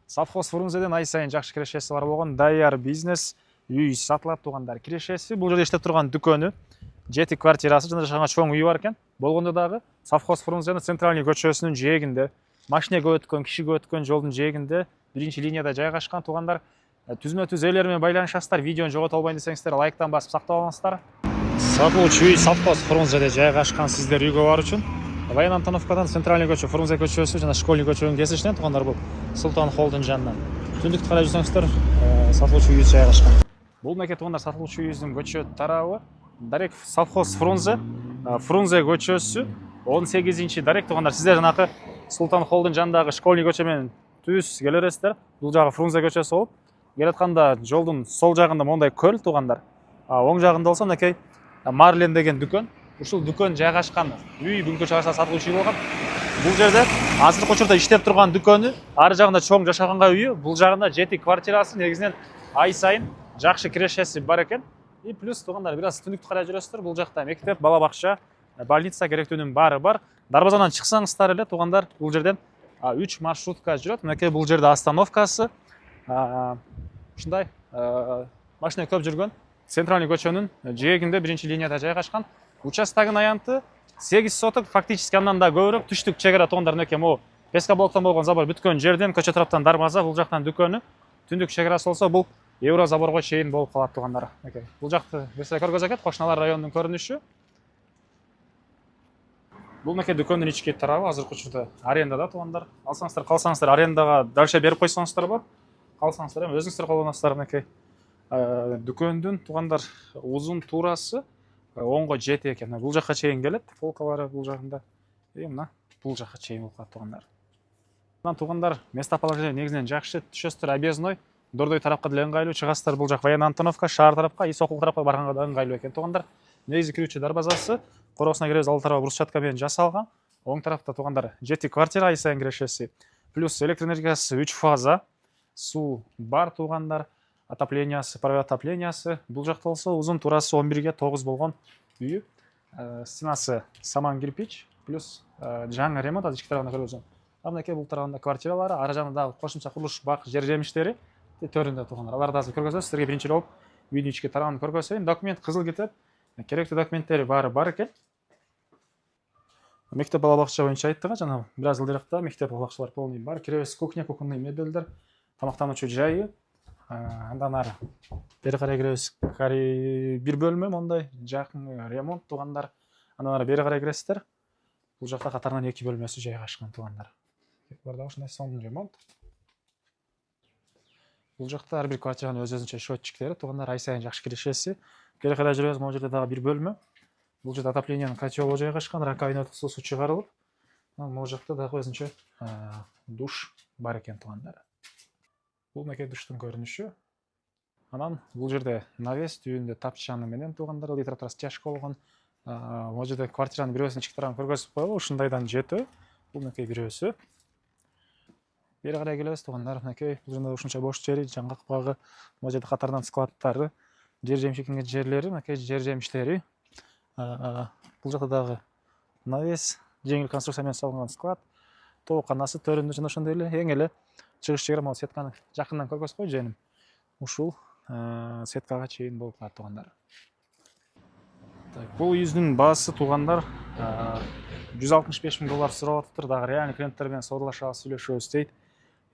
Совхоз Фрунзеден ай сайын жакшы кирешеси бар болгон даяр бизнес үй сатылат туугандар. Кирешеси бул жерде иштеп турган дүкөнү, 7 квартирасы жана жашаган чоң үйү бар экен. Болгондо дагы Совхоз Фрунзеден центральный көчөсүнүн жээгинде, машина көп өткөн, киши көп өткөн жолдун жээгинде, биринчи линияда жайгашкан туугандар. Түзмө-түз элер менен байланышасыздар. Видеону жогото албайын десеңиздер, лайктан басып сактап алыңыздар. Сатылуучу үй Совхоз Фрунзеде жайгашкан сиздер үйгө баруу үчүн Воен Антоновкадан центральный көчө, Фрунзе көчөсү жана школьный көчөнүн кесишинен туугандар бул Султан Холдун жанынан. Түндүктү карай жүрсөңүздөр, сатылуучу үй жайгашкан. Бул меке туугандар сатылуучу үйүбүздүн көчө тарабы дарек Совхоз Фрунзе, Фрунзе көчөсү 18-чи дарек туугандар. Сиздер жанакы Султан Холдун жанындагы школьный көчө менен түз келе бересиздер. Бул жагы Фрунзе көчөсү болуп, келатканда жолдун сол жагында мондай көл туугандар. Оң жагында болсо мынакей Марлен деген дүкөн. Ушул дүкөн жайгашкан үй бүгүнкү чыгышта сатылуучу үй болгон. Бул жерде азыркы учурда иштеп турган дүкөнү, ары жагында чоң жашаганга үйү, бул жагында 7 квартирасы негизинен ай сайын жакшы кирешеси бар экен. И плюс туугандар бир аз түндүктү карай жүрөсүздөр. Бул жакта мектеп, бала бакча, больница керектүүнүн баары бар. Дарбазадан чыксаңыздар эле туугандар бул жерден 3 маршрутка жүрөт. Мынакей бул жерде остановкасы. Ушундай машина көп жүргөн центральный көчөнүн жээгинде биринчи линияда жайгашкан. Участогун аянты 8 соток, фактически андан да көбүрөөк. Түштүк чегара туугандар мынакей могу пескоблоктон болгон забор бүткөн жерден көчө тараптан дарбаза, бул жактан дүкөнү. Түндүк чегарасы болсо бул Евро заборго чейин болуп калат туугандар. Мынакей бул жакты берсе көргөзө экен, кошуналар районунун көрүнүшү. Бул мынакей дүкөндүн ички тарабы азыркы учурда арендада туугандар. Алсаңыздар, калсаңыздар арендага дальше берип койсоңуздар бар. Калсаңыздар эми өзүңүздөр колдоносуздар. Мынакей дүкөндүн туугандар узун туурасы оңго 7 экен. Бул жакка чейин келет, полкалары бул жагында. Мына бул жакка чейин болуп калат туугандар. Мына туугандар местоположение негизинен жакшы, түшөсүздөр объездной, Дордой тарапка деле ыңгайлуу, чыгасыздар бул жак Воен Антоновка, шаар тарапка, и Сокул тарапка барганга да ыңгайлуу экен туугандар. Негизи кирүүчү дарбазасы короосуна киребиз, ал тарабы брусчатка менен жасалган. Оң тарапта туугандар 7 квартира ай сайын кирешеси, плюс электр энергиясы 3 фаза, суу бар туугандар. Отоплениясы, паровой отоплениясы. Бул жакта болсо узун туурасы 11ге 9 болгон үйү. Стенасы саман кирпич, плюс жаңы ремонт азыр ички тарабында көргөзөм. Мынакей бул тарабында квартиралары, ары жагында кошумча курулуш бак жер жемиштери төрүндө туугандар. Аларды азыр көргөзөм. Силерге биринчи болуп үйдүн ички тарабын көргөзөйүн. Документ кызыл кетет. Керектүү документтери баары бар экен. Мектеп бала бакча боюнча айттык, жана бир аз ылдыракта мектеп бала бакчалар полный бар. Киребиз кухня, кухонный мебелдер, тамактануучу жайы. Андан ары бери карай киребиз. Бир бөлмө мондай жакын ремонт туугандар. Андан ары бери карай киресиздер. Бул жакта катарынан 2 бөлмөсү жайгашкан туугандар. Бар да ушундай сонун ремонт. Бул жакта ар бир квартиранын өз-өзүнчө счетчиктери туугандар, ай сайын жакшы кирешеси. Бери карай жүрөбүз. Могу жерде дагы бир бөлмө. Бул жерде отоплениянын котелу жайгашкан, раковина суу чыгарылып. Могу жакта дагы өзүнчө душ бар экен туугандар. Бул меке душтун көрүнүшү. Анан бул жерде навес түбүндө тапчаны менен туугандар литр растяжка болгон. Могу жерде квартиранын бирөөсүнүн ички тарабын көргөзүп коелу. Ушундайдан жетөө. Бул меке бирөөсү. Бери карай келебиз туугандар. Мекей бул жерде ушунча бош жери, жаңгак багы, могу жерде катарынан складтары, жер жемиш экенген жерлери, мекей жер жемиштери. Бул жакта дагы навес, жеңил конструкция менен салынган склад, тооканасы төрүндө жана ошондой эле эң эле чыгыш жери могу сетканы жакындан көргөзүп кой жөнүм. Ушул сеткага чейин болуп калат туугандар. Бул үйүбүздүн баасы туугандар $165 000 сурап атыптыр. Дагы реальный клиенттер менен соодалашабыз, сүйлөшөбүз дейт.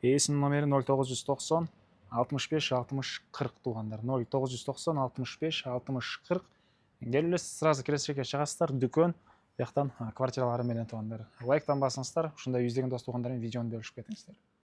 Ээсинин номери 0990 65 60 40 туугандар. 0990 65 60 40. Келип сразу киресике чыгасыздар. Дүкөн жактан квартиралары менен туугандар. Лайктан басыңыздар. Ушундай издеген дос туугандар менен видеону бөлүшүп кетиңиздер.